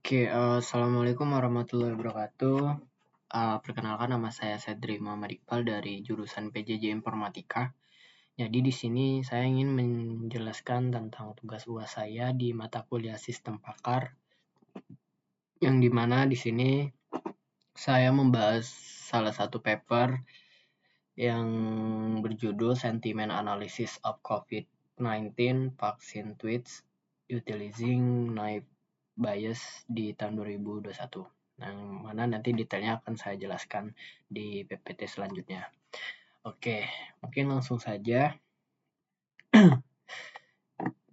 Assalamualaikum warahmatullahi wabarakatuh. Perkenalkan nama saya Sedri Muhammad Iqbal dari jurusan PJJ Informatika. Jadi di sini saya ingin menjelaskan tentang tugas UAS saya di mata kuliah Sistem Pakar, yang dimana di sini saya membahas salah satu paper yang berjudul Sentiment Analysis of COVID-19 Vaccine Tweets Utilizing Naive Bias di tahun 2021. Yang mana nanti detailnya akan saya jelaskan di PPT selanjutnya. Oke, mungkin langsung saja.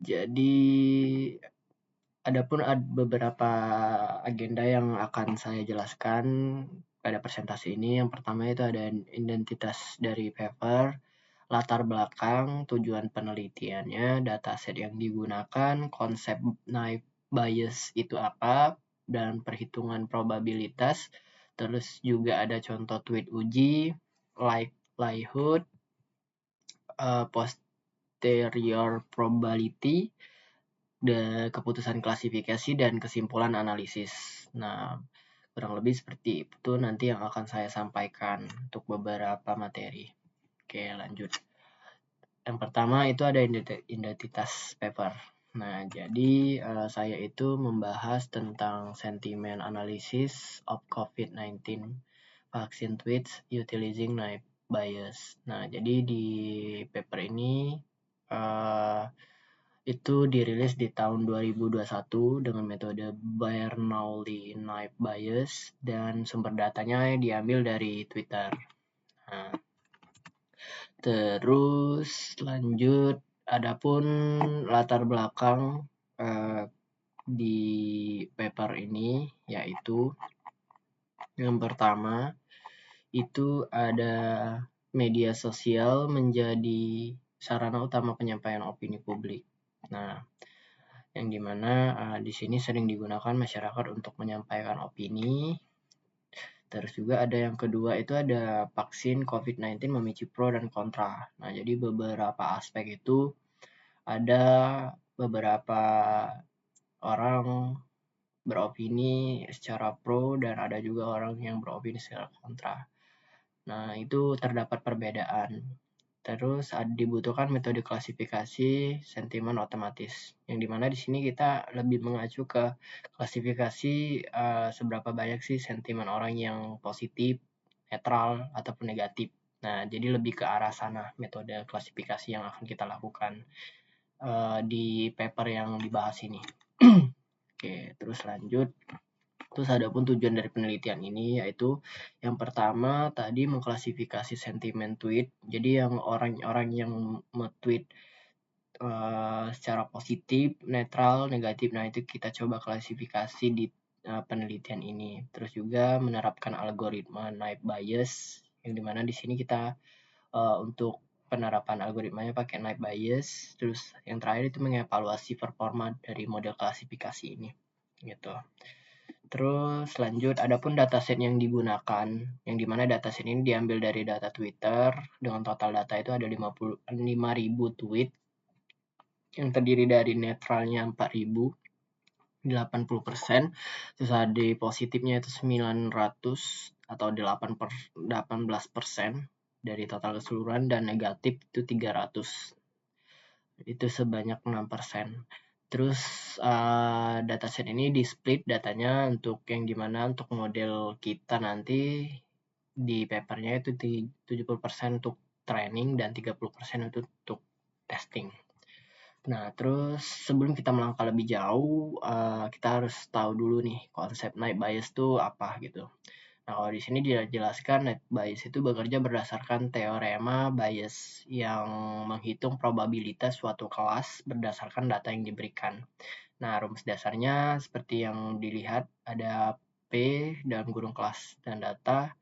Jadi, adapun beberapa agenda yang akan saya jelaskan pada presentasi ini. Yang pertama itu ada identitas dari paper, latar belakang, tujuan penelitiannya, dataset yang digunakan, konsep naive bias itu apa, dan perhitungan probabilitas. Terus juga ada contoh tweet uji, likelihood, posterior probability, keputusan klasifikasi, dan kesimpulan analisis. Nah, kurang lebih seperti itu nanti yang akan saya sampaikan untuk beberapa materi. Oke, lanjut. Yang pertama itu ada identitas paper. Nah, jadi saya itu membahas tentang sentiment analysis of COVID-19 vaccine tweets utilizing naive bias. Nah, jadi di paper ini itu dirilis di tahun 2021 dengan metode Bernoulli naive bias dan sumber datanya diambil dari Twitter. Nah, terus lanjut, adapun latar belakang di paper ini yaitu yang pertama itu ada media sosial menjadi sarana utama penyampaian opini publik. Nah, yang dimana di sini sering digunakan masyarakat untuk menyampaikan opini. Terus juga ada yang kedua itu ada vaksin COVID-19 memicu pro dan kontra. Nah, jadi beberapa aspek itu ada beberapa orang beropini secara pro dan ada juga orang yang beropini secara kontra. Nah, itu terdapat perbedaan. Terus dibutuhkan metode klasifikasi sentimen otomatis, yang dimana di sini kita lebih mengacu ke klasifikasi seberapa banyak sih sentimen orang yang positif, netral, ataupun negatif. Nah, jadi lebih ke arah sana metode klasifikasi yang akan kita lakukan di paper yang dibahas ini. Oke, terus lanjut. Terus adapun tujuan dari penelitian ini yaitu yang pertama tadi mengklasifikasi sentimen tweet. Jadi yang orang-orang yang nge-tweet secara positif, netral, negatif. Nah, itu kita coba klasifikasi di penelitian ini. Terus juga menerapkan algoritma naive bias, yang dimana di sini kita untuk penerapan algoritmanya pakai naive bias. Terus yang terakhir itu mengevaluasi performa dari model klasifikasi ini, gitu. Terus lanjut, adapun dataset yang digunakan, yang dimana dataset ini diambil dari data Twitter dengan total data itu ada 5.000 tweet yang terdiri dari netralnya 4.000, 80%, terus ada positifnya itu 900 atau 18% dari total keseluruhan, dan negatif itu 300, itu sebanyak 6%. Terus dataset ini di split datanya untuk yang dimana untuk model kita nanti di papernya itu 70% untuk training dan 30% untuk testing. Nah, terus sebelum kita melangkah lebih jauh, kita harus tahu dulu nih konsep naive bias itu apa gitu. Nah, kalau di sini dijelaskan naive bias itu bekerja berdasarkan teorema bias yang menghitung probabilitas suatu kelas berdasarkan data yang diberikan. Nah, rumus dasarnya seperti yang dilihat ada P dalam kurung kelas dan data,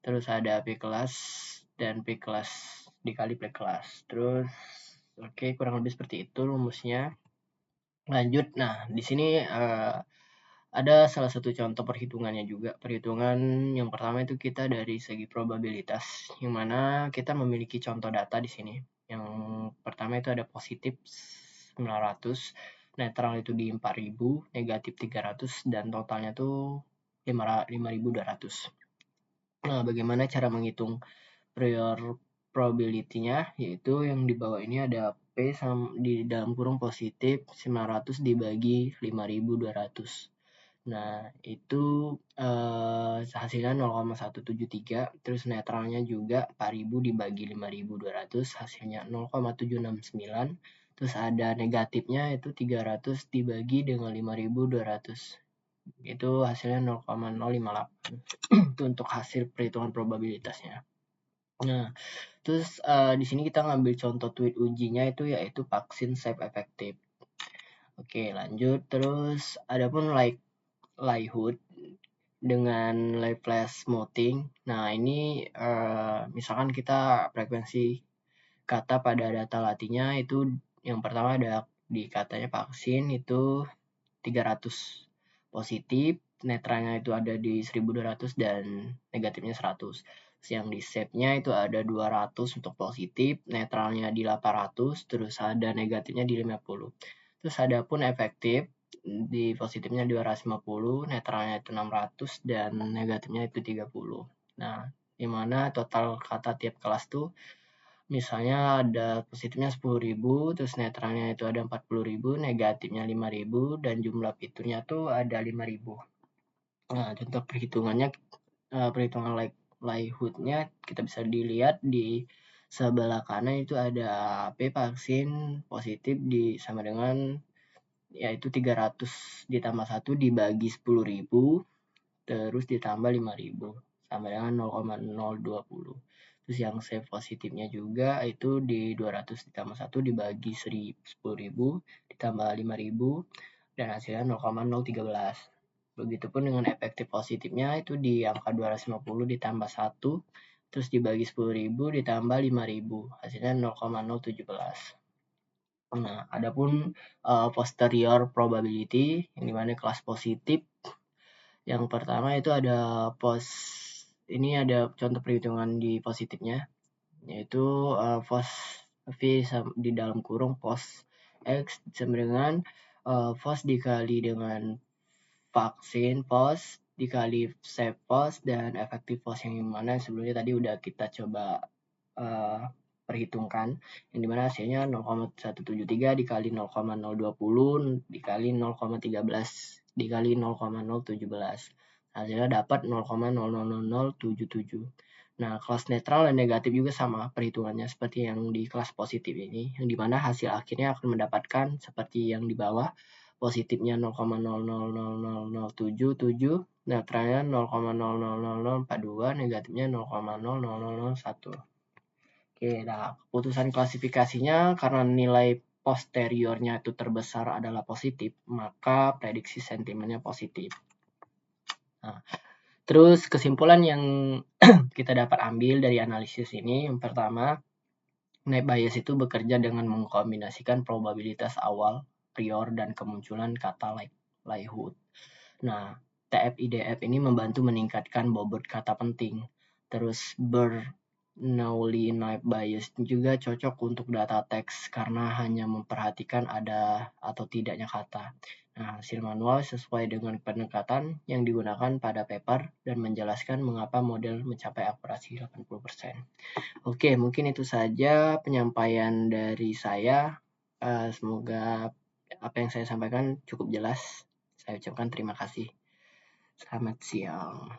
terus ada P kelas dan P kelas dikali P kelas. Terus oke, kurang lebih seperti itu rumusnya. Lanjut, nah di sini ada salah satu contoh perhitungannya juga. Perhitungan yang pertama itu kita dari segi probabilitas, yang mana kita memiliki contoh data di sini. Yang pertama itu ada positif 900, netral itu di 4.000, negatif 300, dan totalnya tuh 5.200. Nah, bagaimana cara menghitung prior probability-nya? Yaitu yang di bawah ini ada P di dalam kurung positif 900 dibagi 5.200. Nah, itu hasilnya 0,173, terus netralnya juga 4.000 dibagi 5.200, hasilnya 0,769, terus ada negatifnya itu 300 dibagi dengan 5.200, itu hasilnya 0,058. Itu untuk hasil perhitungan probabilitasnya. Nah, terus di sini kita ngambil contoh tweet ujinya itu yaitu vaksin safe effective. Oke, lanjut. Terus adapun likelihood dengan Laplace smoothing. Nah, ini misalkan kita frekuensi kata pada data latihnya itu yang pertama ada di katanya vaksin itu 300 positif, netralnya itu ada di 1.200 dan negatifnya 100. Yang di shape-nya itu ada 200 untuk positif, netralnya di 800, terus ada negatifnya di 50. Terus ada pun efektif, di positifnya 250, netralnya itu 600, dan negatifnya itu 30. Nah, dimana total kata tiap kelas tuh misalnya ada positifnya 10.000, terus netralnya itu ada 40.000, negatifnya 5.000, dan jumlah fiturnya tuh ada 5.000. Nah, contoh perhitungannya, perhitungan likelihood-nya kita bisa dilihat di sebelah kanan itu ada P vaksin positif sama dengan yaitu 300 ditambah 1 dibagi 10.000 terus ditambah 5.000 sama dengan 0,020. Terus yang safe positifnya juga itu di 200 ditambah 1 dibagi 10.000 ditambah 5.000 dan hasilnya 0,013. Begitupun dengan efektif positifnya itu di angka 250 ditambah 1 terus dibagi 10.000 ditambah 5.000 hasilnya 0,017. Nah, adapun posterior probability yang dimana kelas positif. Yang pertama itu ada ini ada contoh perhitungan di positifnya, yaitu pos V di dalam kurung pos X sama dengan pos dikali dengan vaksin pos dikali safe pos dan efektif pos, yang mana sebelumnya tadi udah kita coba perhitungkan, yang dimana hasilnya 0,173 dikali 0,020 dikali 0,13 dikali 0,017, hasilnya dapat 0,000077. Nah, kelas netral dan negatif juga sama perhitungannya seperti yang di kelas positif ini, yang dimana hasil akhirnya akan mendapatkan seperti yang di bawah, positifnya 0,000077, netralnya 0,000042, negatifnya 0,00001. Oke, nah keputusan klasifikasinya karena nilai posteriornya itu terbesar adalah positif, maka prediksi sentimennya positif. Nah, terus kesimpulan yang kita dapat ambil dari analisis ini, yang pertama, Naive Bayes itu bekerja dengan mengkombinasikan probabilitas awal, prior, dan kemunculan kata likelihood. Nah, TF-IDF ini membantu meningkatkan bobot kata penting. Terus Bernoulli Naive Bayes juga cocok untuk data teks karena hanya memperhatikan ada atau tidaknya kata. Nah, hasil manual sesuai dengan pendekatan yang digunakan pada paper dan menjelaskan mengapa model mencapai akurasi 80%. Oke, mungkin itu saja penyampaian dari saya. Semoga apa yang saya sampaikan cukup jelas. Saya ucapkan terima kasih. Selamat siang.